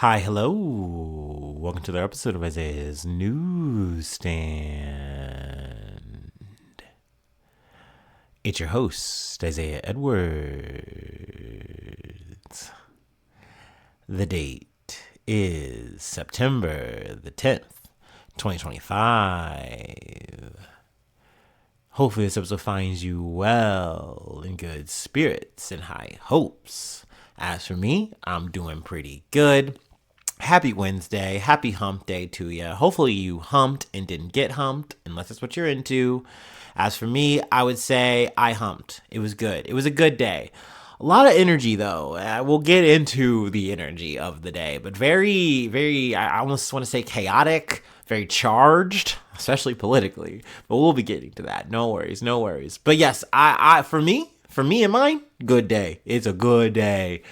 Hi, hello. Welcome to the episode of Isaiah's Newsstand. It's your host, Isaiah Edwards. The date is September the 10th, 2025. Hopefully, this episode finds you well, in good spirits, and high hopes. As for me, I'm doing pretty good. Happy Wednesday. Happy hump day to you. Hopefully you humped and didn't get humped, unless that's what you're into. As for me, I would say I humped. It was good. It was a good day. A lot of energy, though. We'll get into the energy of the day, but I almost want to say chaotic, very charged, especially politically. But we'll be getting to that. No worries, no worries. But yes, for me and mine, good day. It's a good day.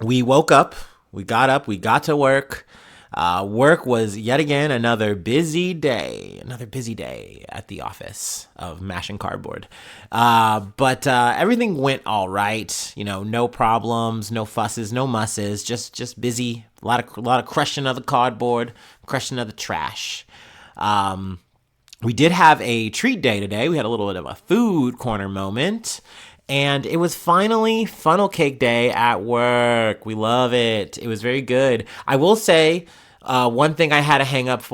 We woke up. We got up, we got to work. Work was yet again another busy day at the office of Mashing Cardboard. But everything went all right. No problems, no fusses, no musses, just busy. A lot of crushing of the cardboard, crushing of the trash. We did have a treat day today. We had a little bit of a food corner moment. And it was finally funnel cake day at work. We love it. It was very good. I will say one thing I had to hang up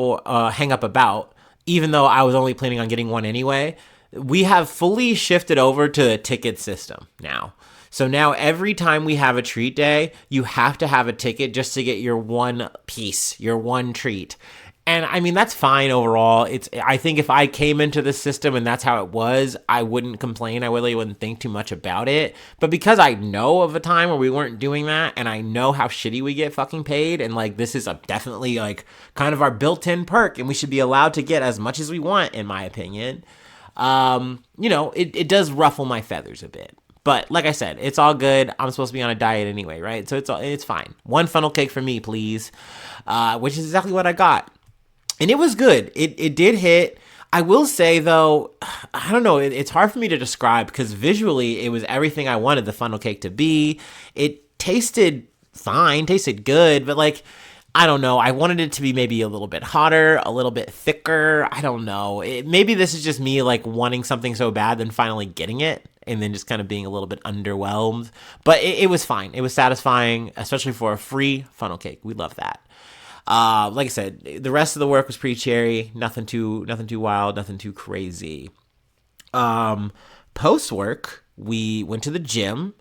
about, even though I was only planning on getting one anyway. We have fully shifted over to a ticket system now. So now every time we have a treat day, you have to have a ticket just to get your one piece, your one treat. And I mean, that's fine overall. I think if I came into the system and that's how it was, I wouldn't complain. I really wouldn't think too much about it. But because I know of a time where we weren't doing that, and I know how shitty we get fucking paid, and this is definitely kind of our built-in perk, and we should be allowed to get as much as we want, in my opinion. It does ruffle my feathers a bit. But like I said, it's all good. I'm supposed to be on a diet anyway, right? So it's fine. One funnel cake for me, please. Which is exactly what I got. And it was good. It did hit. I will say, though, I don't know. It's hard for me to describe because visually it was everything I wanted the funnel cake to be. It tasted fine, tasted good, but I don't know. I wanted it to be maybe a little bit hotter, a little bit thicker. I don't know. Maybe this is just me wanting something so bad then finally getting it and then just kind of being a little bit underwhelmed. But it was fine. It was satisfying, especially for a free funnel cake. We love that. Like I said, the rest of the work was pretty cherry. Nothing too wild, nothing too crazy. Post work, we went to the gym.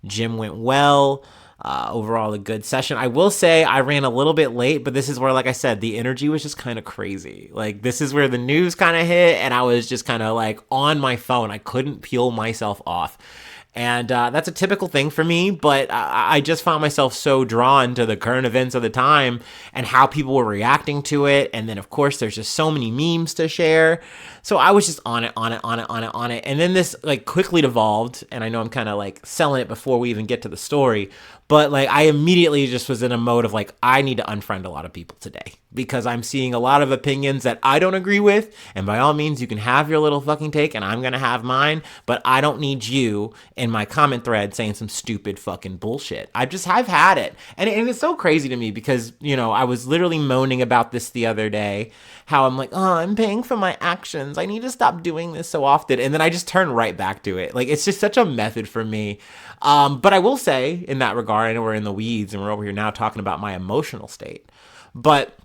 Gym went well. Overall, a good session. I will say I ran a little bit late, but this is where, like I said, the energy was just kind of crazy. This is where the news kind of hit, and I was just kind of on my phone. I couldn't peel myself off. And that's a typical thing for me, but I just found myself so drawn to the current events of the time and how people were reacting to it. And then, of course, there's just so many memes to share. So I was just on it. And then this quickly devolved, and I know I'm kind of selling it before we even get to the story, but I immediately just was in a mode of I need to unfriend a lot of people today because I'm seeing a lot of opinions that I don't agree with. And by all means, you can have your little fucking take and I'm going to have mine, but I don't need you in my comment thread saying some stupid fucking bullshit. I've had it. And it's so crazy to me because, I was literally moaning about this the other day, how I'm I'm paying for my actions. I need to stop doing this so often. And then I just turn right back to it. It's just such a method for me. But I will say in that regard, I know we're in the weeds and we're over here now talking about my emotional state, but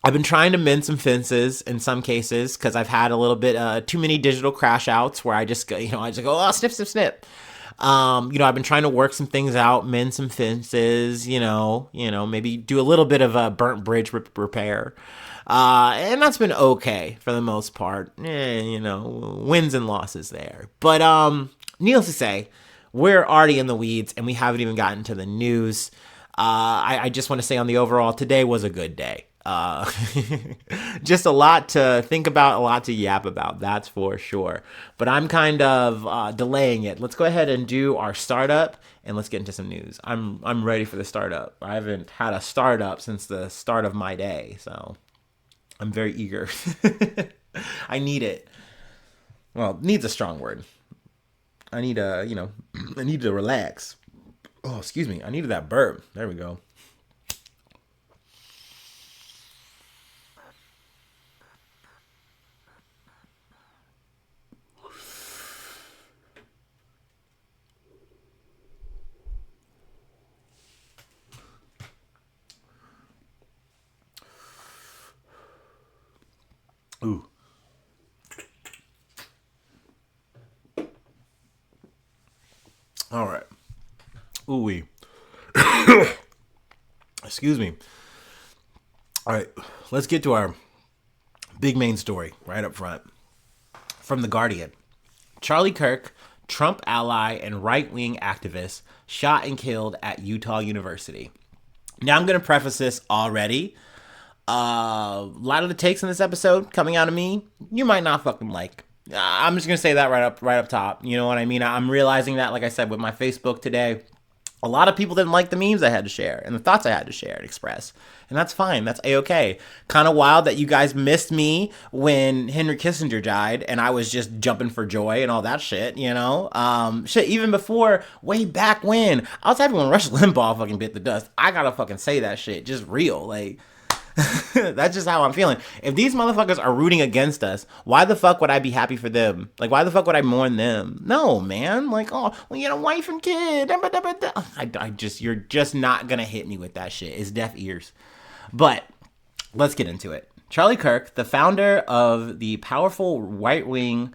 I've been trying to mend some fences in some cases because I've had a little bit too many digital crash outs where I just go, oh, snip, snip, snip. I've been trying to work some things out, mend some fences, maybe do a little bit of a burnt bridge repair. And that's been okay for the most part. Wins and losses there. But needless to say, we're already in the weeds and we haven't even gotten to the news. I just want to say on the overall, today was a good day. Just a lot to think about, a lot to yap about, that's for sure. But I'm kind of delaying it. Let's go ahead and do our startup and let's get into some news. I'm ready for the startup. I haven't had a startup since the start of my day, so I'm very eager. I need it. Well, needs a strong word. I need to relax. Oh, excuse me. I needed that burp. There we go. All right. Ooh wee. Excuse me. All right. Let's get to our big main story right up front. From The Guardian. Charlie Kirk, Trump ally and right-wing activist, shot and killed at Utah University. Now I'm going to preface this already. A lot of the takes in this episode coming out of me, you might not fucking like. I'm just going to say that right up top. You know what I mean? I'm realizing that, like I said, with my Facebook today, a lot of people didn't like the memes I had to share and the thoughts I had to share and express. And that's fine. That's A-okay. Kind of wild that you guys missed me when Henry Kissinger died and I was just jumping for joy and all that shit, you know? Shit, even before, way back when, I was happy when Rush Limbaugh fucking bit the dust. I gotta fucking say that shit. Just real. Like, that's just how I'm feeling. If these motherfuckers are rooting against us, why the fuck would I be happy for them? Like, why the fuck would I mourn them? No, man. Like, oh, well, you know, wife and kid. You're just not gonna hit me with that shit. It's deaf ears. But let's get into it. Charlie Kirk, the founder of the powerful right-wing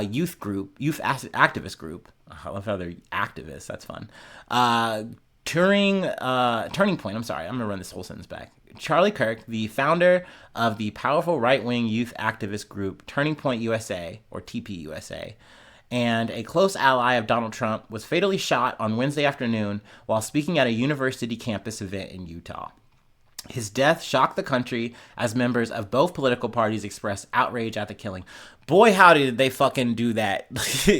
youth activist group. I love how they're activists. That's fun. Turning Point. I'm sorry. I'm gonna run this whole sentence back. Charlie Kirk, the founder of the powerful right-wing youth activist group Turning Point USA, or TPUSA, and a close ally of Donald Trump, was fatally shot on Wednesday afternoon while speaking at a university campus event in Utah. His death shocked the country as members of both political parties expressed outrage at the killing. Boy, howdy did they fucking do that.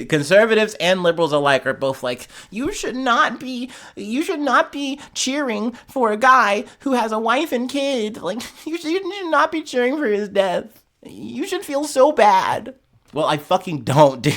Conservatives and liberals alike are both like, you should not be cheering for a guy who has a wife and kid. Like, you should not be cheering for his death. You should feel so bad. Well, I fucking don't, dude.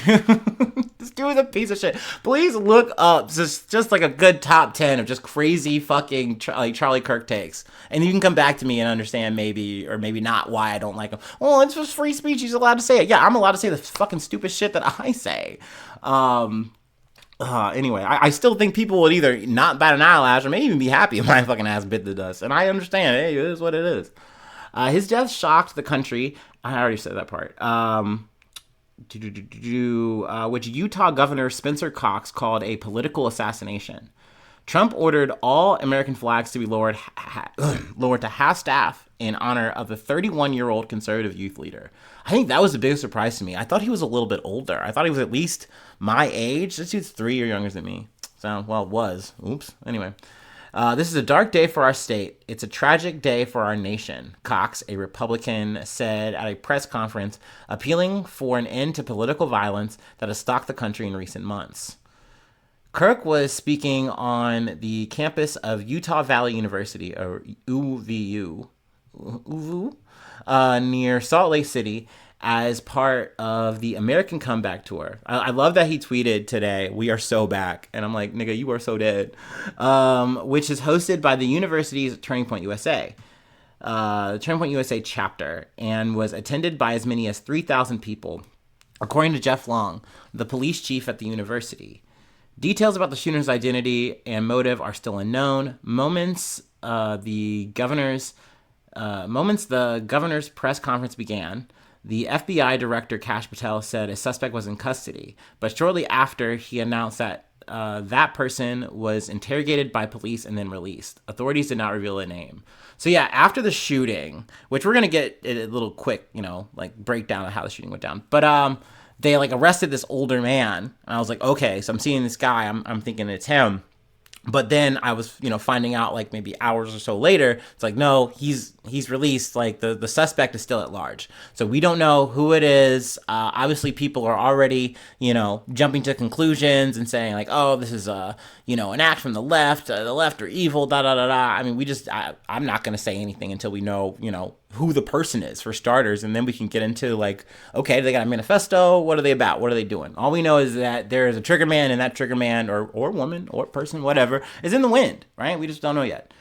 This dude is a piece of shit. Please look up just like a good top 10 of just crazy fucking Charlie Kirk takes. And you can come back to me and understand maybe or maybe not why I don't like him. Well, it's just free speech. He's allowed to say it. Yeah, I'm allowed to say the fucking stupid shit that I say. Anyway, I still think people would either not bat an eyelash or maybe even be happy if my fucking ass bit the dust. And I understand. Hey, it is what it is. His death shocked the country. I already said that part. Which Utah Governor Spencer Cox called a political assassination. Trump ordered all American flags to be lowered to half staff in honor of the 31-year-old conservative youth leader. I think that was the biggest surprise to me. I thought he was a little bit older. I thought he was at least my age. This dude's 3 years younger than me. So, well, was. Oops. Anyway. This is a dark day for our state. It's a tragic day for our nation, Cox, a Republican, said at a press conference, appealing for an end to political violence that has stalked the country in recent months. Kirk was speaking on the campus of Utah Valley University, or UVU, near Salt Lake City, as part of the American Comeback Tour. I love that he tweeted today, "We are so back." And I'm like, nigga, you are so dead. Which is hosted by the university's Turning Point USA. The Turning Point USA chapter, and was attended by as many as 3,000 people, according to Jeff Long, the police chief at the university. Details about the shooter's identity and motive are still unknown. The governor's press conference began, the FBI director, Kash Patel, said a suspect was in custody. But shortly after, he announced that that person was interrogated by police and then released. Authorities did not reveal a name. So yeah, after the shooting, which we're going to get a little quick, breakdown of how the shooting went down. But they arrested this older man. And I was like, okay, so I'm seeing this guy. I'm thinking it's him. But then I was, finding out maybe hours or so later, it's like, no, he's released. The suspect is still at large. So we don't know who it is. Obviously people are already, jumping to conclusions and saying oh, this is an act from the left are evil, da da da da. I mean, I'm not going to say anything until we know, who the person is for starters. And then we can get into okay, they got a manifesto. What are they about? What are they doing? All we know is that there is a trigger man, and that trigger man or woman or person, whatever, is in the wind, right? We just don't know yet.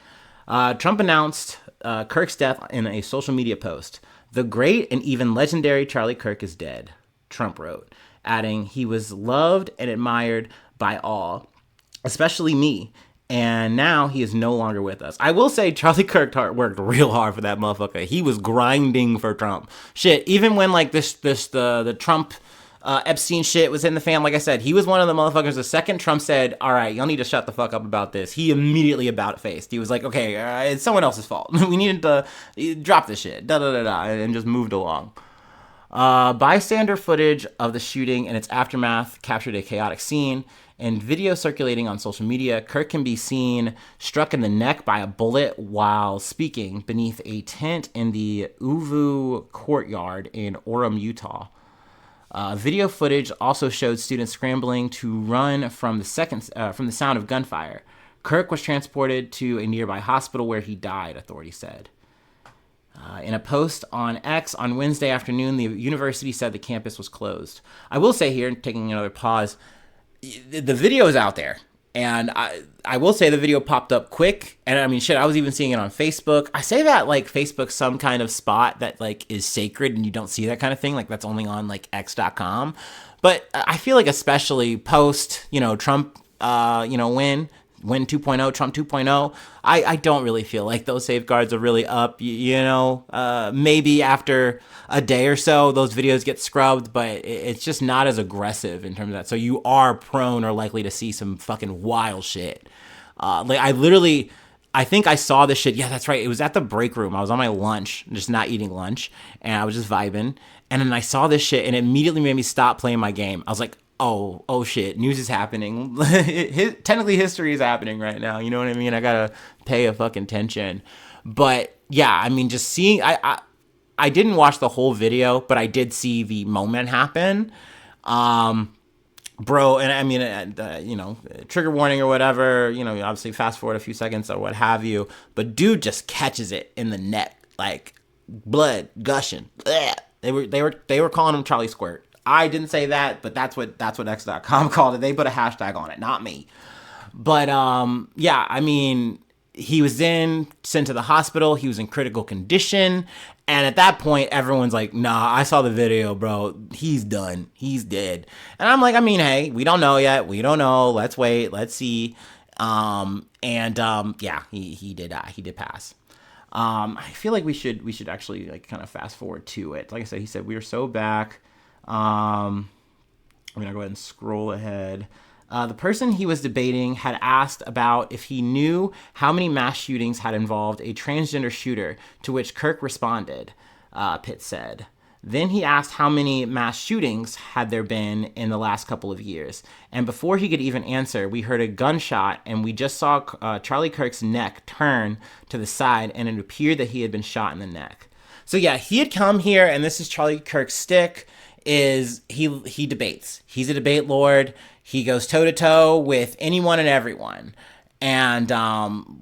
Trump announced Kirk's death in a social media post. "The great and even legendary Charlie Kirk is dead," Trump wrote, adding, "He was loved and admired by all, especially me. And now he is no longer with us." I will say Charlie Kirk worked real hard for that motherfucker. He was grinding for Trump. Shit, even when the Trump Epstein shit was in the fam. Like I said, he was one of the motherfuckers. The second Trump said, all right, y'all need to shut the fuck up about this, he immediately about-faced. He was like, okay, it's someone else's fault. We needed to drop this shit, and just moved along. Bystander footage of the shooting and its aftermath captured a chaotic scene. In video circulating on social media, Kirk can be seen struck in the neck by a bullet while speaking beneath a tent in the Uvu courtyard in Orem, Utah. Video footage also showed students scrambling to run from the sound of gunfire. Kirk was transported to a nearby hospital where he died, authorities said. In a post on X on Wednesday afternoon, the university said the campus was closed. I will say here, taking another pause, the video is out there. And I will say the video popped up quick. And I mean, shit, I was even seeing it on Facebook. I say that like Facebook's some kind of spot that like is sacred and you don't see that kind of thing. Like that's only on like x.com. But I feel like especially post, Trump, win 2.0, Trump 2.0, I don't really feel like those safeguards are really up. Maybe after a day or so, those videos get scrubbed, but it's just not as aggressive in terms of that. So you are prone or likely to see some fucking wild shit. I think I saw this shit. Yeah, that's right. It was at the break room. I was on my lunch, just not eating lunch, and I was just vibing. And then I saw this shit, and it immediately made me stop playing my game. I was like, oh shit, news is happening. Technically history is happening right now. You know what I mean? I gotta pay a fucking attention. But yeah, I mean, just seeing, I didn't watch the whole video, but I did see the moment happen. Bro, and I mean, trigger warning or whatever, obviously fast forward a few seconds or what have you, but dude just catches it in the neck, like blood gushing. Blech. They were calling him Charlie Squirt. I didn't say that, but that's what X.com called it. They put a hashtag on it, not me. But yeah, I mean, he was sent to the hospital. He was in critical condition. And at that point, everyone's like, nah, I saw the video, bro. He's done. He's dead. And I'm like, I mean, hey, we don't know yet. We don't know. Let's wait. Let's see. Yeah, he did die. He did pass. I feel like we should actually like kind of fast forward to it. Like I said, he said, we are so back. I'm going to go ahead and scroll ahead. The person he was debating had asked about if he knew how many mass shootings had involved a transgender shooter, to which Kirk responded, Pitt said. Then he asked how many mass shootings had there been in the last couple of years. And before he could even answer, we heard a gunshot and we just saw Charlie Kirk's neck turn to the side and it appeared that he had been shot in the neck. So yeah, he had come here, and this is Charlie Kirk's stick. Is he debates. He's a debate lord. He goes toe-to-toe with anyone and everyone. And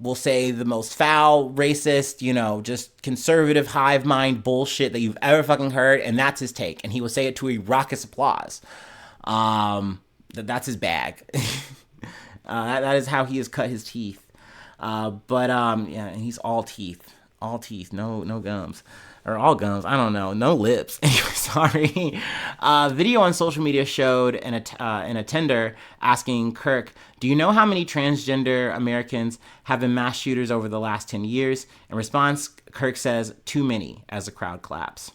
we'll say the most foul, racist, just conservative hive mind bullshit that you've ever fucking heard, and that's his take. And he will say it to a raucous applause. That's his bag. That is how he has cut his teeth. Yeah, he's all teeth. All teeth, no gums. Or all gums, I don't know, no lips. Anyway, sorry. Video on social media showed an attender asking Kirk, do you know how many transgender Americans have been mass shooters over the last 10 years? In response, Kirk says, too many, as the crowd claps.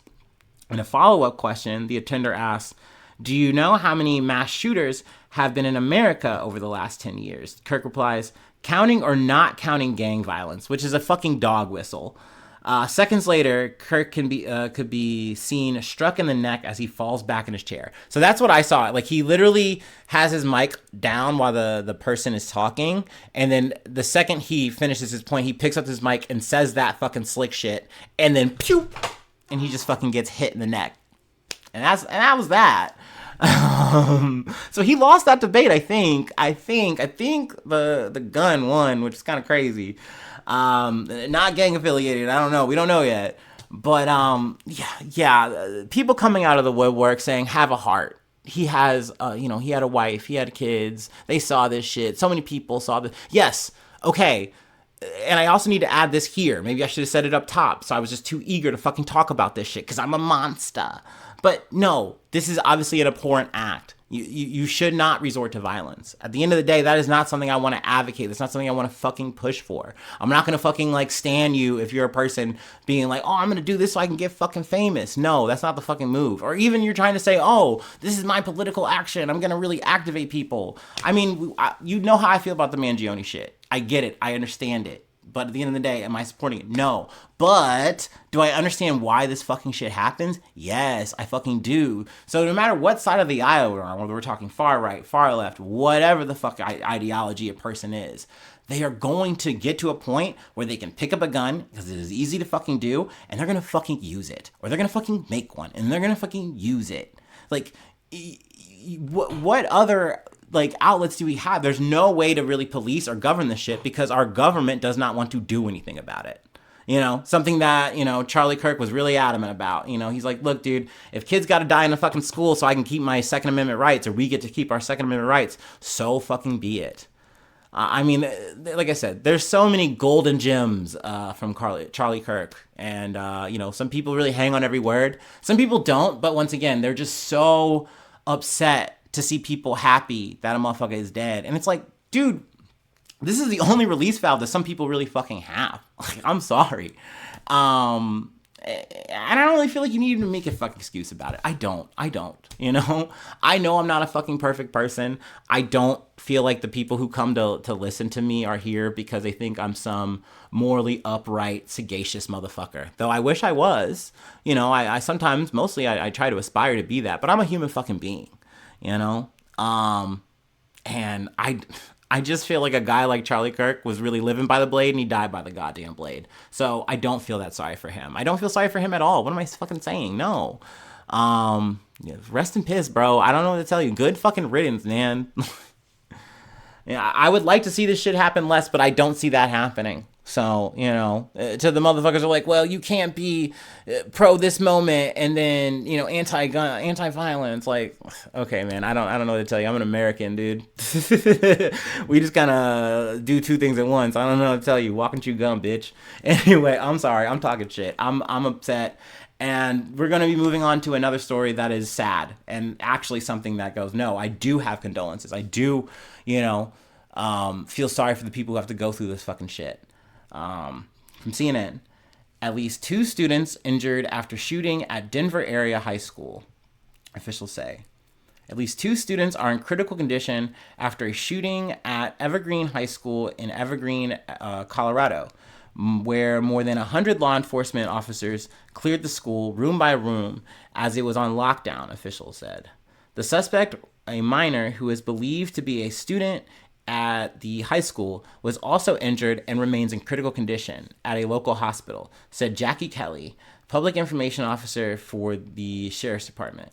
In a follow-up question, the attender asks, do you know how many mass shooters have been in America over the last 10 years? Kirk replies, counting or not counting gang violence, which is a fucking dog whistle. Seconds later, Kirk could be seen struck in the neck as he falls back in his chair. So that's what I saw. Like, he literally has his mic down while the person is talking, and then the second he finishes his point, he picks up his mic and says that fucking slick shit, and then pew, and he just fucking gets hit in the neck. And that was that. So he lost that debate. I think the gun won, which is kind of crazy. Not gang affiliated. I don't know. We don't know yet. But yeah. People coming out of the woodwork saying, have a heart. He has, he had a wife. He had kids. They saw this shit. So many people saw this. Yes. Okay. And I also need to add this here. Maybe I should have said it up top. So I was just too eager to fucking talk about this shit because I'm a monster. But no, this is obviously an abhorrent act. You should not resort to violence. At the end of the day, that is not something I want to advocate. That's not something I want to fucking push for. I'm not going to fucking like stand you if you're a person being like, oh, I'm going to do this so I can get fucking famous. No, that's not the fucking move. Or even you're trying to say, oh, this is my political action. I'm going to really activate people. I mean, you know how I feel about the Mangione shit. I get it. I understand it. But at the end of the day, am I supporting it? No. But do I understand why this fucking shit happens? Yes, I fucking do. So no matter what side of the aisle we're on, whether we're talking far right, far left, whatever the fuck ideology a person is, they are going to get to a point where they can pick up a gun, because it is easy to fucking do, and they're going to fucking use it. Or they're going to fucking make one, and they're going to fucking use it. Like, what other like outlets do we have? There's no way to really police or govern this shit because our government does not want to do anything about it. You know, something that, you know, Charlie Kirk was really adamant about. You know, he's like, look, dude, if kids got to die in a fucking school so I can keep my Second Amendment rights, or we get to keep our Second Amendment rights, so fucking be it. I mean, like I said, there's so many golden gems from Charlie Kirk. And, you know, some people really hang on every word. Some people don't. But once again, they're just so upset to see people happy that a motherfucker is dead. And it's like, dude, this is the only release valve that some people really fucking have. Like, I'm sorry. And I don't really feel like you need to make a fucking excuse about it. I don't, you know? I know I'm not a fucking perfect person. I don't feel like the people who come to listen to me are here because they think I'm some morally upright, sagacious motherfucker. Though I wish I was. You know, I sometimes, mostly, I try to aspire to be that. But I'm a human fucking being. You know, and I just feel like a guy like Charlie Kirk was really living by the blade and he died by the goddamn blade. So I don't feel that sorry for him. I don't feel sorry for him at all. What am I fucking saying? No. Yeah, rest in piss, bro. I don't know what to tell you. Good fucking riddance, man. Yeah, I would like to see this shit happen less, but I don't see that happening. So, you know, to the motherfuckers who are like, well, you can't be pro this moment and then, you know, anti-gun, anti-violence. Like, okay, man, I don't know what to tell you. I'm an American, dude. We just kind of do two things at once. I don't know what to tell you. Walk and chew gum, bitch. Anyway, I'm sorry. I'm talking shit. I'm upset. And we're going to be moving on to another story that is sad and actually something that goes, no, I do have condolences. I do, you know, feel sorry for the people who have to go through this fucking shit. From CNN, at least 2 students injured after shooting at Denver area high school, officials say. At least 2 students are in critical condition after a shooting at Evergreen High School in Evergreen, Colorado, where more than 100 law enforcement officers cleared the school room by room as it was on lockdown, officials said. The suspect, a minor who is believed to be a student at the high school, was also injured and remains in critical condition at a local hospital, said Jackie Kelly, public information officer for the sheriff's department.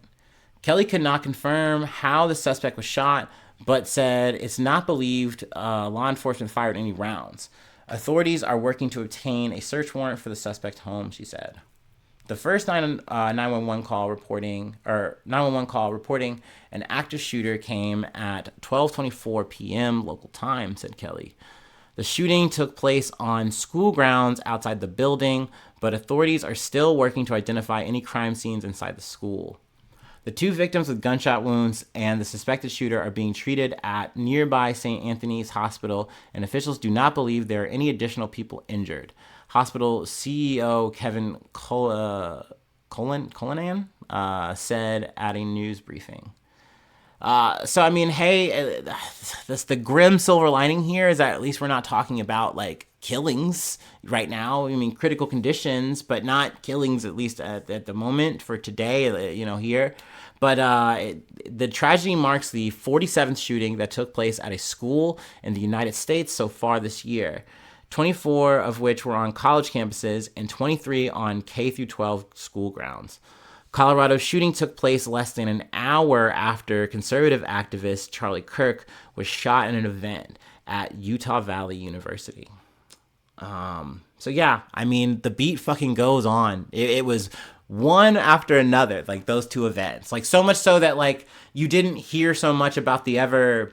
Kelly could not confirm how the suspect was shot, but said it's not believed law enforcement fired any rounds. Authorities are working to obtain a search warrant for the suspect's home, she said. The first 911 call reporting an active shooter came at 12:24 p.m. local time, said Kelly. The shooting took place on school grounds outside the building, but authorities are still working to identify any crime scenes inside the school. The 2 victims with gunshot wounds and the suspected shooter are being treated at nearby St. Anthony's Hospital, and officials do not believe there are any additional people injured. Hospital CEO Kevin Colinan said at a news briefing. So, I mean, hey, that's the grim silver lining here is that at least we're not talking about, like, killings right now. I mean, critical conditions, but not killings, at least at the moment for today, you know, here. But the tragedy marks the 47th shooting that took place at a school in the United States so far this year, 24 of which were on college campuses and 23 on K-12 school grounds. Colorado's shooting took place less than an hour after conservative activist Charlie Kirk was shot in an event at Utah Valley University. So yeah, I mean, the beat fucking goes on. It was one after another, like those 2 events. Like so much so that like you didn't hear so much about the Evergreen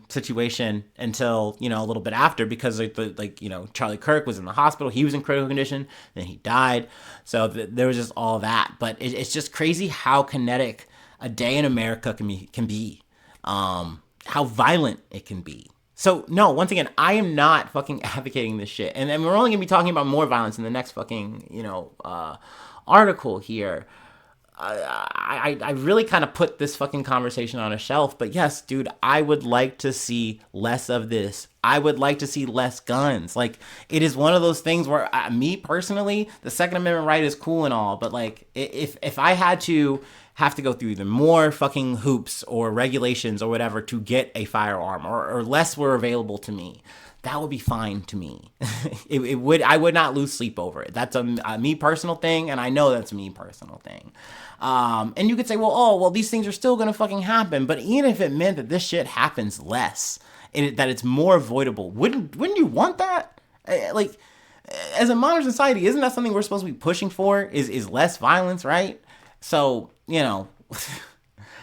situation until, you know, a little bit after, because like you know, Charlie Kirk was in the hospital. He was in critical condition. Then he died. So there was just all that. But it's just crazy how kinetic a day in America can be, how violent it can be. So no, once again, I am not fucking advocating this shit, and we're only gonna be talking about more violence in the next fucking article here. I really kind of put this fucking conversation on a shelf, but yes, dude, I would like to see less of this. I would like to see less guns. Like, it is one of those things where me personally, the Second Amendment right is cool and all, but like, if I had to have to go through either more fucking hoops or regulations or whatever to get a firearm, or less were available to me, that would be fine to me. I would not lose sleep over it. That's a me personal thing, and I know that's a me personal thing. And you could say, well, these things are still gonna fucking happen. But even if it meant that this shit happens less, and that it's more avoidable, wouldn't you want that? Like, as a modern society, isn't that something we're supposed to be pushing for? Is less violence, right? So,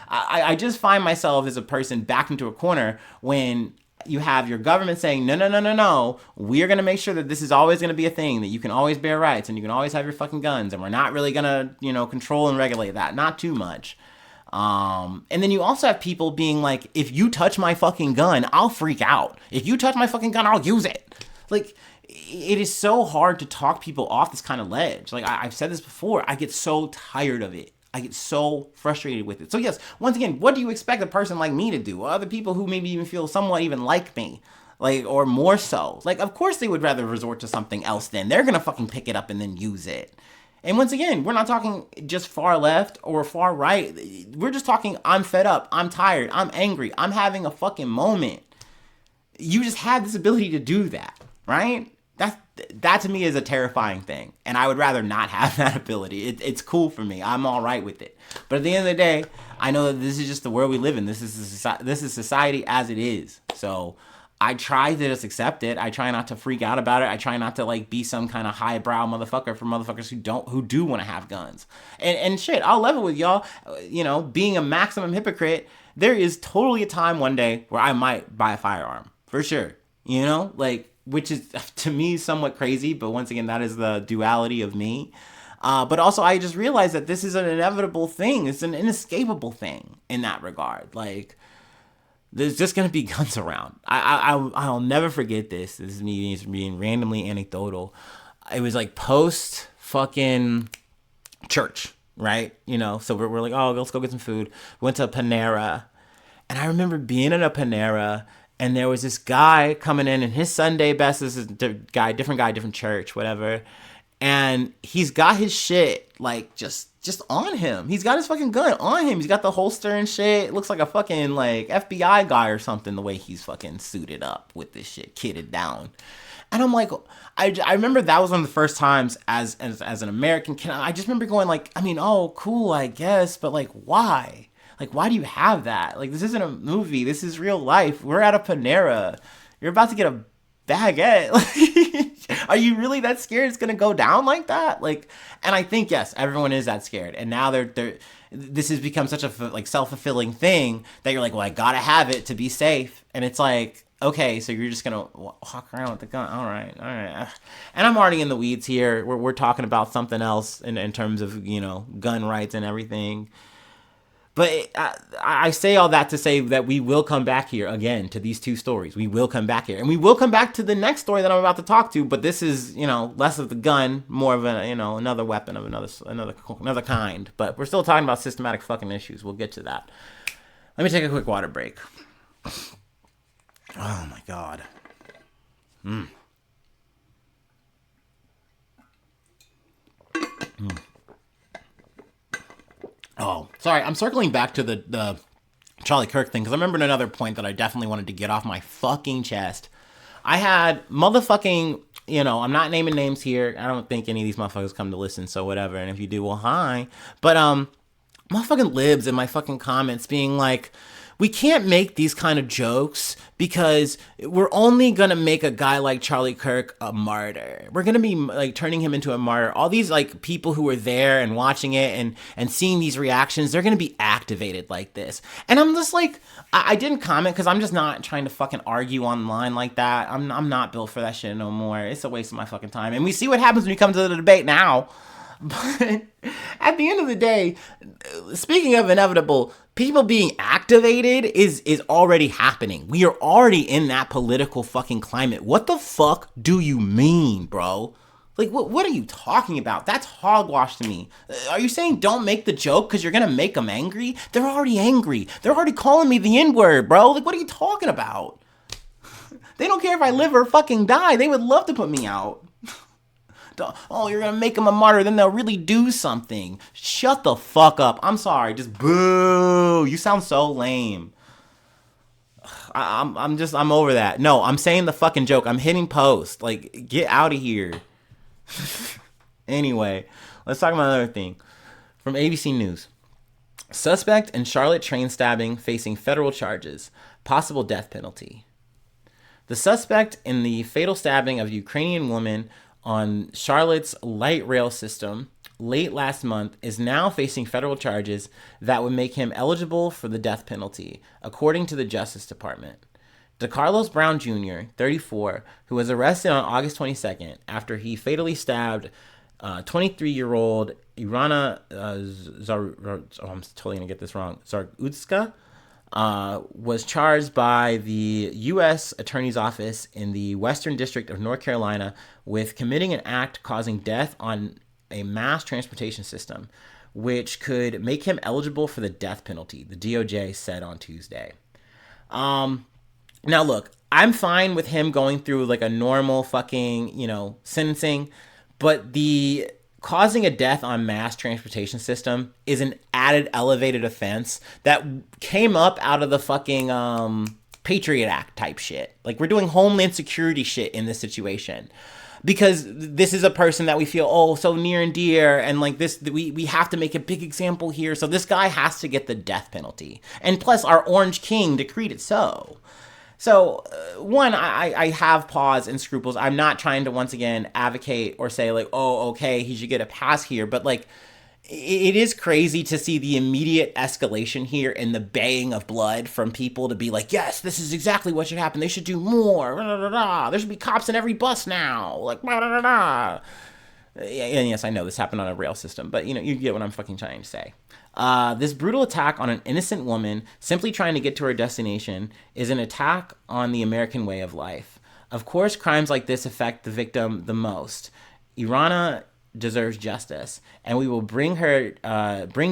I just find myself as a person backed into a corner when you have your government saying, no, we're going to make sure that this is always going to be a thing, that you can always bear rights and you can always have your fucking guns, and we're not really going to, control and regulate that. Not too much. And then you also have people being like, if you touch my fucking gun, I'll freak out. If you touch my fucking gun, I'll use it. Like, it is so hard to talk people off this kind of ledge. Like, I've said this before, I get so tired of it. I get so frustrated with it. So yes, once again, what do you expect a person like me to do? Other people who maybe even feel somewhat even like me, like, or more so. Like, of course they would rather resort to something else then. They're gonna fucking pick it up and then use it. And once again, we're not talking just far left or far right. We're just talking, I'm fed up, I'm tired, I'm angry, I'm having a fucking moment. You just had this ability to do that, right? That to me is a terrifying thing, and I would rather not have that ability. It's cool for me. I'm all right with it. But at the end of the day, I know that this is just the world we live in. This is society as it is. So I try to just accept it. I try not to freak out about it. I try not to like be some kind of highbrow motherfucker for motherfuckers who do want to have guns. And shit, I'll level with y'all. Being a maximum hypocrite, there is totally a time one day where I might buy a firearm for sure. Which is, to me, somewhat crazy, but once again, that is the duality of me. But also, I just realized that this is an inevitable thing. It's an inescapable thing in that regard. Like, there's just going to be guns around. I'll never forget this. This is me being randomly anecdotal. It was like post fucking church, right? So we're like, oh, let's go get some food. We went to a Panera. And I remember being in a Panera, and there was this guy coming in his Sunday best. This is different guy, different church, whatever. And he's got his shit, like, just on him. He's got his fucking gun on him. He's got the holster and shit. It looks like a fucking, like, FBI guy or something, the way he's fucking suited up with this shit, kitted down. And I'm like, I remember that was one of the first times as an American kid. I just remember going, like, I mean, oh, cool, I guess, but, like, why? Like, why do you have that? Like, this isn't a movie. This is real life. We're at a Panera. You're about to get a baguette. Like, are you really that scared it's going to go down like that? Like, and I think, yes, everyone is that scared. And now this has become such a, like, self-fulfilling thing that you're like, well, I got to have it to be safe. And it's like, okay, so you're just going to walk around with the gun. All right. And I'm already in the weeds here. We're talking about something else in terms of, gun rights and everything. But I say all that to say that we will come back here again to these two stories. We will come back here. And we will come back to the next story that I'm about to talk to. But this is, less of the gun, more of another weapon of another kind. But we're still talking about systematic fucking issues. We'll get to that. Let me take a quick water break. Oh, my God. Oh, sorry. I'm circling back to the Charlie Kirk thing because I remembered another point that I definitely wanted to get off my fucking chest. I had motherfucking, I'm not naming names here. I don't think any of these motherfuckers come to listen, so whatever. And if you do, well, hi. But motherfucking libs in my fucking comments being like, we can't make these kind of jokes because we're only going to make a guy like Charlie Kirk a martyr. We're going to be like turning him into a martyr. All these like people who were there and watching it and seeing these reactions, they're going to be activated like this. And I'm just like, I didn't comment because I'm just not trying to fucking argue online like that. I'm not built for that shit no more. It's a waste of my fucking time. And we see what happens when you come to the debate now. But at the end of the day, speaking of inevitable, people being activated is already happening. We are already in that political fucking climate. What the fuck do you mean, bro? Like, what are you talking about? That's hogwash to me. Are you saying don't make the joke because you're going to make them angry? They're already angry. They're already calling me the N-word, bro. Like, what are you talking about? They don't care if I live or fucking die. They would love to put me out. Oh, you're going to make them a martyr, then they'll really do something. Shut the fuck up. I'm sorry. Just boo. You sound so lame. I'm over that. No, I'm saying the fucking joke. I'm hitting post. Like, get out of here. Anyway, let's talk about another thing. From ABC News. Suspect in Charlotte train stabbing facing federal charges. Possible death penalty. The suspect in the fatal stabbing of a Ukrainian woman on Charlotte's light rail system late last month is now facing federal charges that would make him eligible for the death penalty, according to the Justice Department. DeCarlos Brown Jr., 34, who was arrested on August 22nd after he fatally stabbed 23-year-old Irana I'm totally going to get this wrong, Zarutska, was charged by the U.S. Attorney's Office in the Western District of North Carolina with committing an act causing death on a mass transportation system, which could make him eligible for the death penalty, the DOJ said on Tuesday. Now, look, I'm fine with him going through like a normal fucking, sentencing, but the causing a death on mass transportation system is an added elevated offense that came up out of the fucking Patriot Act type shit. Like, we're doing Homeland Security shit in this situation because this is a person that we feel, so near and dear, and like this, we have to make a big example here. So this guy has to get the death penalty. And plus, our Orange King decreed it so. So, one, I have pause and scruples. I'm not trying to, once again, advocate or say, like, okay, he should get a pass here. But, like, it is crazy to see the immediate escalation here in the baying of blood from people to be like, yes, this is exactly what should happen. They should do more. There should be cops in every bus now. Like, and yes, I know this happened on a rail system. But, you get what I'm fucking trying to say. This brutal attack on an innocent woman simply trying to get to her destination is an attack on the American way of life. Of course, crimes like this affect the victim the most. Irana deserves justice, and we will bring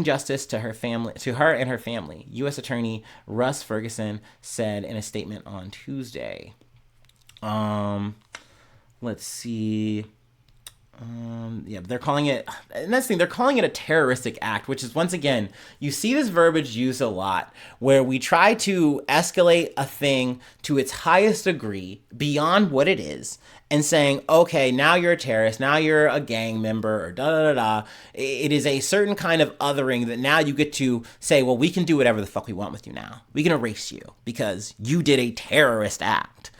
justice to her and her family, U.S. Attorney Russ Ferguson said in a statement on Tuesday. Let's see. They're calling it, and that's the thing, they're calling it a terroristic act, which is, once again, you see this verbiage used a lot where we try to escalate a thing to its highest degree beyond what it is and saying, okay, now you're a terrorist, now you're a gang member, or da-da-da-da. It is a certain kind of othering that now you get to say, well, we can do whatever the fuck we want with you now. We can erase you because you did a terrorist act.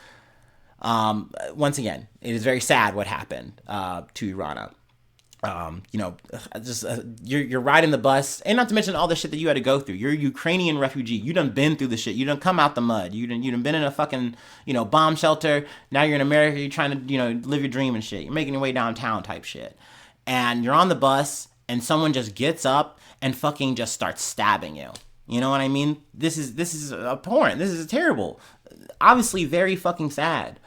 Once again, it is very sad what happened to Irana. You're riding the bus, and not to mention all the shit that you had to go through. You're a Ukrainian refugee. You done been through the shit. You done come out the mud. You done been in a fucking, bomb shelter. Now you're in America. You're trying to, live your dream and shit. You're making your way downtown type shit. And you're on the bus, and someone just gets up and fucking just starts stabbing you. You know what I mean? This is abhorrent. This is terrible. Obviously very fucking sad.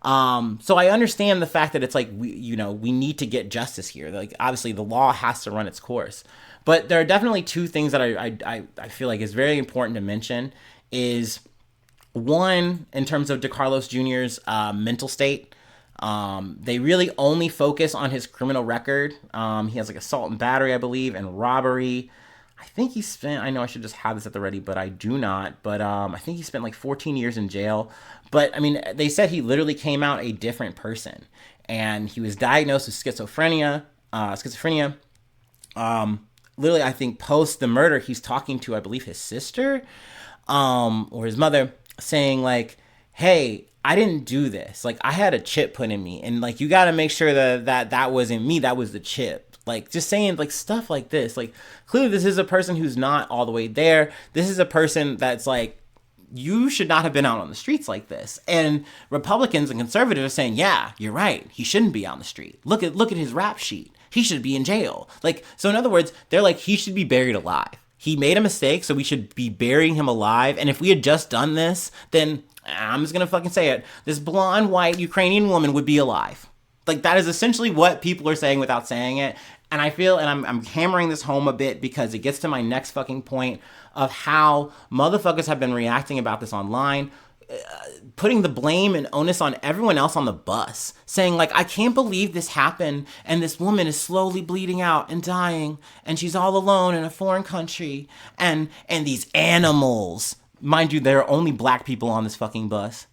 So I understand the fact that it's like, we need to get justice here. Like, obviously the law has to run its course, but there are definitely two things that I feel like is very important to mention is, one, in terms of DeCarlos Jr.'s, mental state. They really only focus on his criminal record. He has like assault and battery, I believe, and robbery. I think he spent, I know I should just have this at the ready, but I do not. But I think he spent like 14 years in jail. But I mean, they said he literally came out a different person. And he was diagnosed with schizophrenia. Literally, I think post the murder, he's talking to, I believe, his sister or his mother, saying like, hey, I didn't do this. Like, I had a chip put in me. And like, you got to make sure that wasn't me. That was the chip. Like, just saying like stuff like this. Like, clearly this is a person who's not all the way there. This is a person that's like, you should not have been out on the streets like this. And Republicans and conservatives are saying, yeah, you're right. He shouldn't be on the street. Look at his rap sheet. he should be in jail. Like, so in other words, they're like, he should be buried alive. He made a mistake, so we should be burying him alive. And if we had just done this, then I'm just gonna fucking say it. This blonde, white Ukrainian woman would be alive. Like, that is essentially what people are saying without saying it. And I feel, and I'm hammering this home a bit because it gets to my next fucking point of how motherfuckers have been reacting about this online, putting the blame and onus on everyone else on the bus, saying like, I can't believe this happened and this woman is slowly bleeding out and dying and she's all alone in a foreign country, and these animals, mind you, there are only black people on this fucking bus.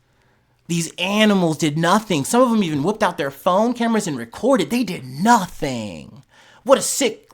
These animals did nothing. Some of them even whipped out their phone cameras and recorded. They did nothing. What a sick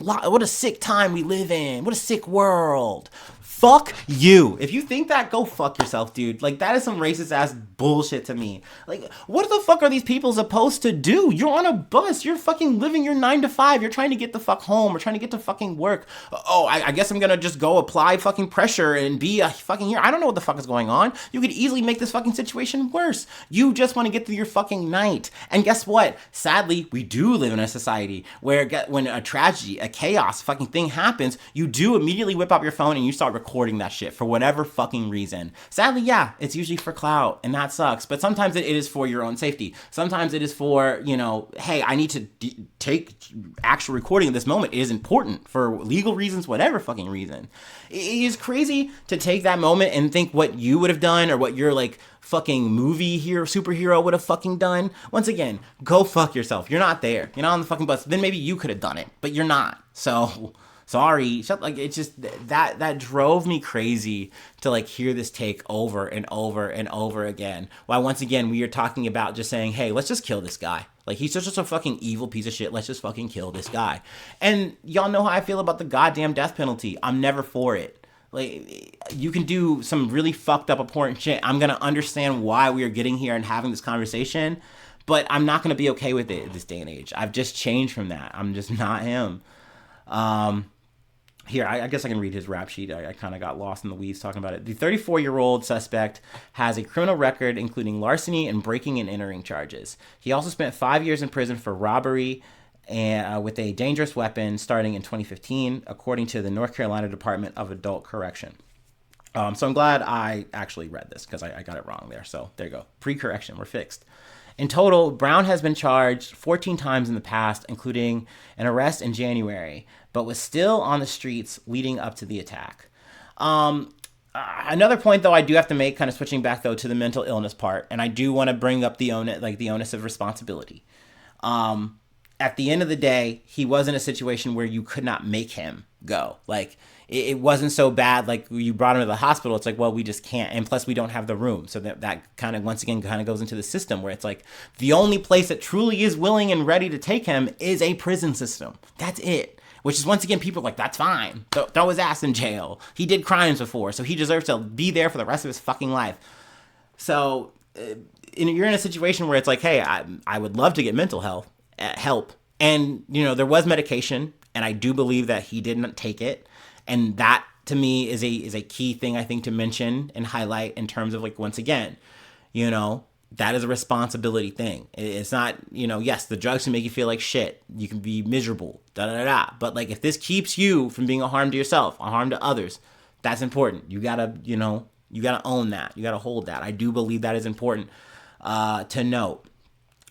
time we live in. What a sick world. Fuck you. If you think that, go fuck yourself, dude. Like, that is some racist ass bullshit to me. Like, what the fuck are these people supposed to do? You're on a bus. You're fucking living your 9 to 5. You're trying to get the fuck home or trying to get to fucking work. Oh, I guess I'm gonna just go apply fucking pressure and be a fucking here. I don't know what the fuck is going on. You could easily make this fucking situation worse. You just want to get through your fucking night. And guess what? Sadly, we do live in a society where when a tragedy, a chaos fucking thing happens, you do immediately whip up your phone and you start recording that shit for whatever fucking reason. Sadly, yeah, it's usually for clout, and that sucks. But sometimes it is for your own safety. Sometimes it is for, you know, hey, I need to take actual recording of this moment. It is important for legal reasons, whatever fucking reason. It is crazy to take that moment and think what you would have done or what your like fucking movie hero, superhero would have fucking done. Once again, go fuck yourself. You're not there. You're not on the fucking bus. Then maybe you could have done it, but you're not. So sorry. Like, it's just that drove me crazy to like hear this take over and over and over again. Why once again we are talking about just saying, hey, let's just kill this guy. Like, he's just a fucking evil piece of shit. Let's just fucking kill this guy. And y'all know how I feel about the goddamn death penalty. I'm never for it. Like, you can do some really fucked up important shit. I'm gonna understand why we are getting here and having this conversation, but I'm not gonna be okay with it this day and age. I've just changed from that. I'm just not him. Here, I guess I can read his rap sheet. I kind of got lost in the weeds talking about it. The 34-year-old suspect has a criminal record, including larceny and breaking and entering charges. He also spent 5 years in prison for robbery and with a dangerous weapon starting in 2015, according to the North Carolina Department of Adult Correction. So I'm glad I actually read this because I got it wrong there. So there you go. Pre-correction. We're fixed. In total, Brown has been charged 14 times in the past, including an arrest in January, but was still on the streets leading up to the attack. Another point, though, I do have to make, kind of switching back, though, to the mental illness part, and I do want to bring up the onus of responsibility. At the end of the day, he was in a situation where you could not make him go. Like, it wasn't so bad. Like, you brought him to the hospital. It's like, well, we just can't. And plus, we don't have the room. So that kind of, once again, kind of goes into the system where it's like the only place that truly is willing and ready to take him is a prison system. That's it. Which is, once again, people are like, that's fine. Throw his ass in jail. He did crimes before, so he deserves to be there for the rest of his fucking life. So you're in a situation where it's like, hey, I would love to get mental health help. And, you know, there was medication, and I do believe that he didn't take it. And that, to me, is a key thing, I think, to mention and highlight in terms of, like, once again, you know, that is a responsibility thing. It's not, you know, yes, the drugs can make you feel like shit. You can be miserable, da-da-da-da. But, like, if this keeps you from being a harm to yourself, a harm to others, that's important. You gotta, you know, you gotta own that. You gotta hold that. I do believe that is important to note.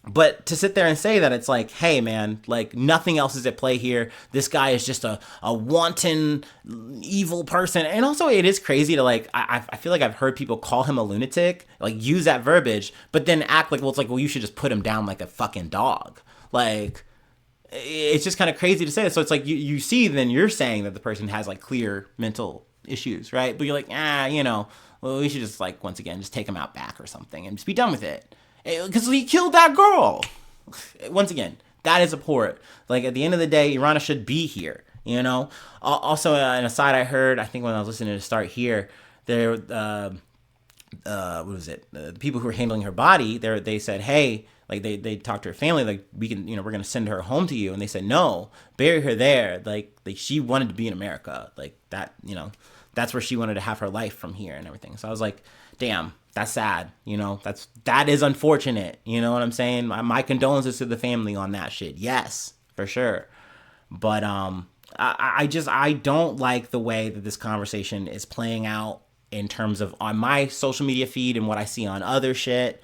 But to sit there and say that it's like, hey, man, like, nothing else is at play here. This guy is just a wanton, evil person. And also, it is crazy to, like, I feel like I've heard people call him a lunatic, like, use that verbiage, but then act like, well, it's like, well, you should just put him down like a fucking dog. Like, it's just kind of crazy to say that. So it's like, you see, then you're saying that the person has, like, clear mental issues, right? But you're like, you know, well, we should just, like, once again, just take him out back or something and just be done with it. Because he killed that girl. Once again, that is abhorrent. Like, at the end of the day, Irana should be here, you know? Also, an aside I heard, I think when I was listening to Start Here, there, what was it? The people who were handling her body, they said, hey, like, they talked to her family, like, we can, you know, we're going to send her home to you. And they said, no, bury her there. Like, she wanted to be in America. Like, that, you know, that's where she wanted to have her life from here and everything. So I was like, damn. That's sad, you know, that is unfortunate, you know what I'm saying? My condolences to the family on that shit. Yes, for sure. But I don't like the way that this conversation is playing out in terms of on my social media feed and what I see on other shit.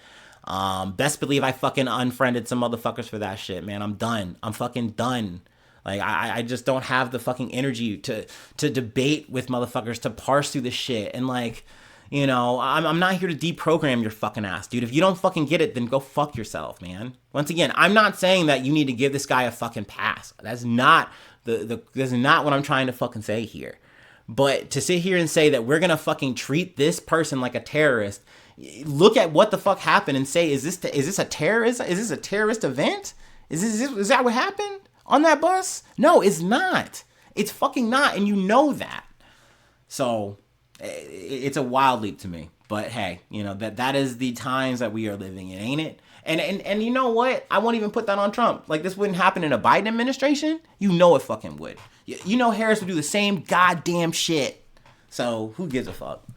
Best believe I fucking unfriended some motherfuckers for that shit, man. I'm done. I'm fucking done. Like I just don't have the fucking energy to debate with motherfuckers, to parse through the shit. And like, you know, I'm not here to deprogram your fucking ass, dude. If you don't fucking get it, then go fuck yourself, man. Once again, I'm not saying that you need to give this guy a fucking pass. That's not that's not what I'm trying to fucking say here. But to sit here and say that we're gonna fucking treat this person like a terrorist, look at what the fuck happened and say, is this a terrorist? Is this a terrorist event? Is that what happened on that bus? No, it's not. It's fucking not, and you know that. So it's a wild leap to me. But hey, you know, that is the times that we are living in, ain't it? And you know what? I won't even put that on Trump. Like, this wouldn't happen in a Biden administration. You know it fucking would. You know Harris would do the same goddamn shit. So who gives a fuck?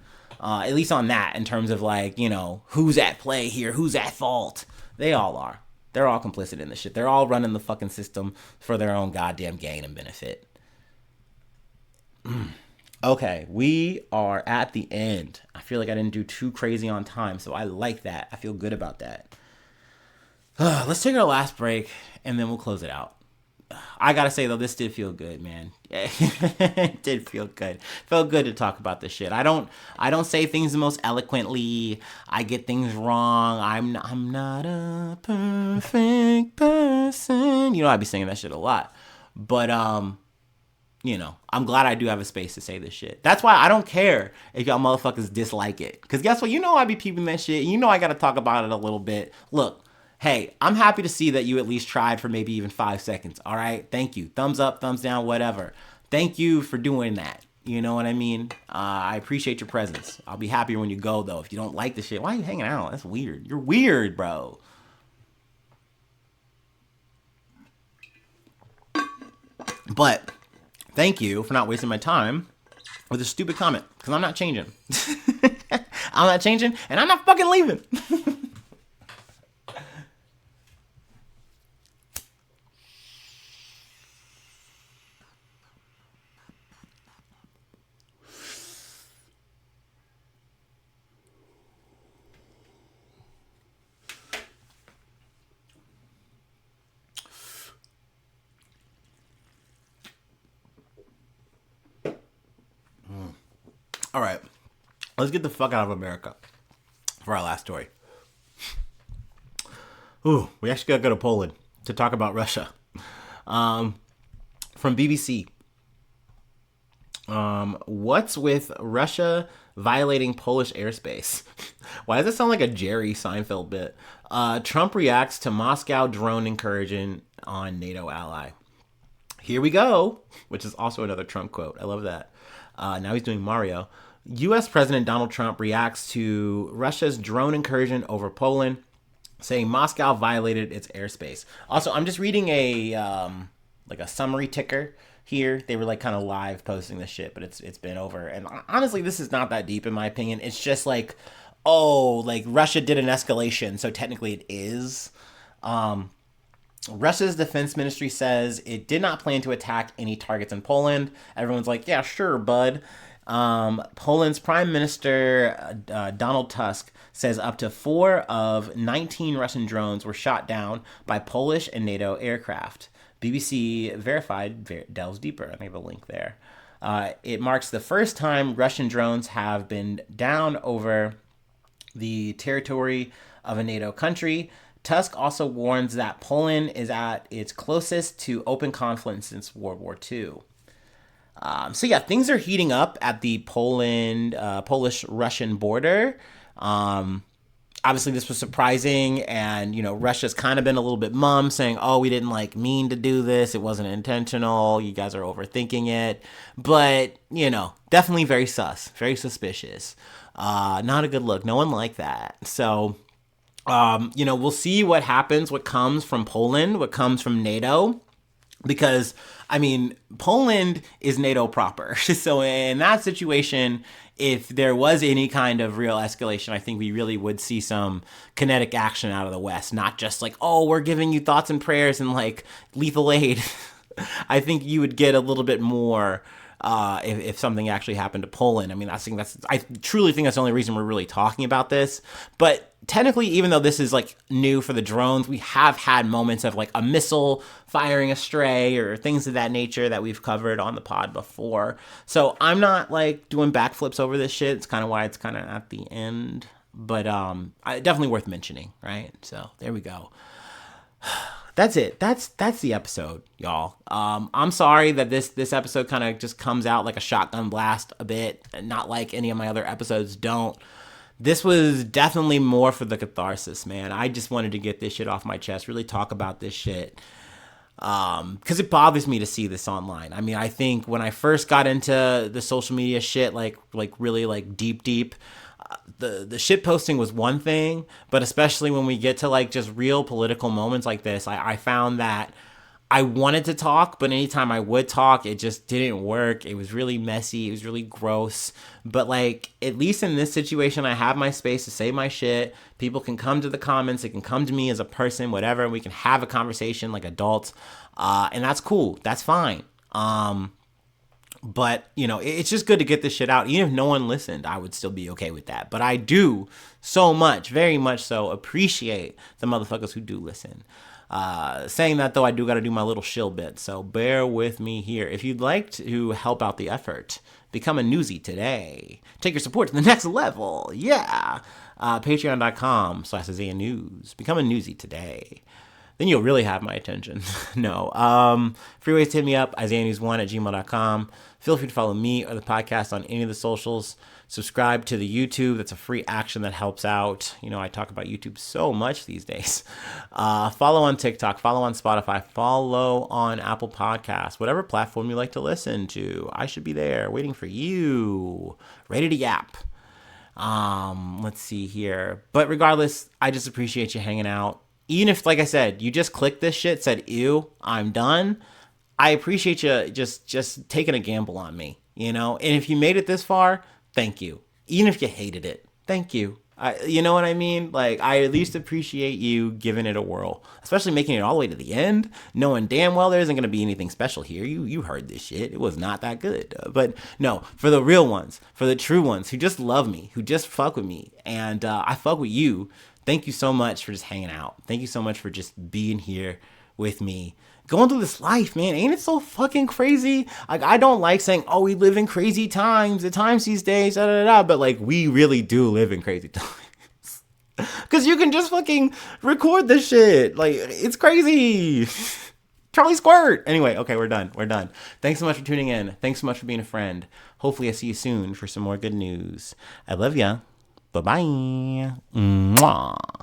At least on that, in terms of like, you know, who's at play here, who's at fault. They all are. They're all complicit in this shit. They're all running the fucking system for their own goddamn gain and benefit. Okay, we are at the end. I feel like I didn't do too crazy on time, so I like that. I feel good about that. Let's take our last break, and then we'll close it out. I gotta say, though, this did feel good, man. It did feel good. Felt good to talk about this shit. I don't say things the most eloquently. I get things wrong. I'm not a perfect person. You know, I be singing that shit a lot. But, you know, I'm glad I do have a space to say this shit. That's why I don't care if y'all motherfuckers dislike it. Because guess what? You know I be peeping that shit. You know I gotta talk about it a little bit. Look. Hey, I'm happy to see that you at least tried for maybe even 5 seconds. All right. Thank you. Thumbs up, thumbs down, whatever. Thank you for doing that. You know what I mean? I appreciate your presence. I'll be happier when you go, though. If you don't like the shit, why are you hanging out? That's weird. You're weird, bro. But thank you for not wasting my time with a stupid comment, because I'm not changing. I'm not changing, and I'm not fucking leaving. All right, let's get the fuck out of America for our last story. Ooh, we actually gotta go to Poland to talk about Russia. From BBC. What's with Russia violating Polish airspace? Why does it sound like a Jerry Seinfeld bit? Trump reacts to Moscow drone incursion on NATO ally. Here we go, which is also another Trump quote. I love that. Now he's doing Mario. U.S. President Donald Trump reacts to Russia's drone incursion over Poland, saying Moscow violated its airspace. Also, I'm just reading a summary ticker here. They were like kind of live posting this shit, but it's been over. And honestly, this is not that deep in my opinion. It's just like, oh, like Russia did an escalation, so technically it is. Russia's defense ministry says it did not plan to attack any targets in Poland. Everyone's like, yeah, sure, bud. Poland's Prime Minister Donald Tusk says up to 4 of 19 Russian drones were shot down by Polish and NATO aircraft. BBC Verified delves deeper. I have a link there. It marks the first time Russian drones have been down over the territory of a NATO country. Tusk also warns that Poland is at its closest to open conflict since World War II. So yeah, things are heating up at the Polish-Russian border. Obviously, this was surprising, and you know, Russia's kind of been a little bit mum, saying, "Oh, we didn't mean to do this. It wasn't intentional. You guys are overthinking it." But you know, definitely very sus, very suspicious. Not a good look. No one liked that. So. You know, we'll see what happens, what comes from Poland, what comes from NATO, because, I mean, Poland is NATO proper. So in that situation, if there was any kind of real escalation, I think we really would see some kinetic action out of the West, not just like, oh, we're giving you thoughts and prayers and like lethal aid. I think you would get a little bit more if something actually happened to Poland. I mean, I truly think that's the only reason we're really talking about this. But technically, even though this is like new for the drones, we have had moments of like a missile firing astray or things of that nature that we've covered on the pod before. So I'm not like doing backflips over this shit. It's kind of why it's kind of at the end. But definitely worth mentioning, right? So there we go. That's it. That's the episode, y'all. I'm sorry that this episode kind of just comes out like a shotgun blast a bit, not like any of my other episodes don't. This was definitely more for the catharsis, man. I just wanted to get this shit off my chest, really talk about this shit. Because it bothers me to see this online. I mean, I think when I first got into the social media shit, like really like deep, the shit posting was one thing, but especially when we get to like just real political moments like this, I found that I wanted to talk, but anytime I would talk, it just didn't work. It was really messy. It was really gross. But like, at least in this situation, I have my space to say my shit. People can come to the comments. They can come to me as a person, whatever. And we can have a conversation like adults. And that's cool. That's fine. But, you know, it's just good to get this shit out. Even if no one listened, I would still be okay with that. But I do so much, very much so, appreciate the motherfuckers who do listen. Saying that, though, I do got to do my little shill bit. So bear with me here. If you'd like to help out the effort, become a newsie today. Take your support to the next level. Yeah. Patreon.com/Isaiah News. Become a newsie today. Then you'll really have my attention. No. Free ways to hit me up, IsaiahNews1@gmail.com. Feel free to follow me or the podcast on any of the socials. Subscribe to the YouTube. That's a free action that helps out. You know, I talk about YouTube so much these days. Follow on TikTok. Follow on Spotify. Follow on Apple Podcasts. Whatever platform you like to listen to. I should be there waiting for you. Ready to yap. Let's see here. But regardless, I just appreciate you hanging out. Even if, like I said, you just clicked this shit, said, ew, I'm done. I appreciate you just taking a gamble on me, you know? And if you made it this far, thank you. Even if you hated it, thank you. You know what I mean? Like, I at least appreciate you giving it a whirl, especially making it all the way to the end, knowing damn well there isn't going to be anything special here. You heard this shit. It was not that good. But no, for the real ones, for the true ones who just love me, who just fuck with me, and I fuck with you, thank you so much for just hanging out. Thank you so much for just being here with me. Going through this life, man, ain't it so fucking crazy? Like, I don't like saying, oh, we live in crazy times, the times these days, but like, we really do live in crazy times. Because you can just fucking record this shit. Like, it's crazy. Charlie Squirt. Anyway, okay, we're done. Thanks so much for tuning in. Thanks so much for being a friend. Hopefully I see you soon for some more good news. I love ya. Bye-bye. Mwah.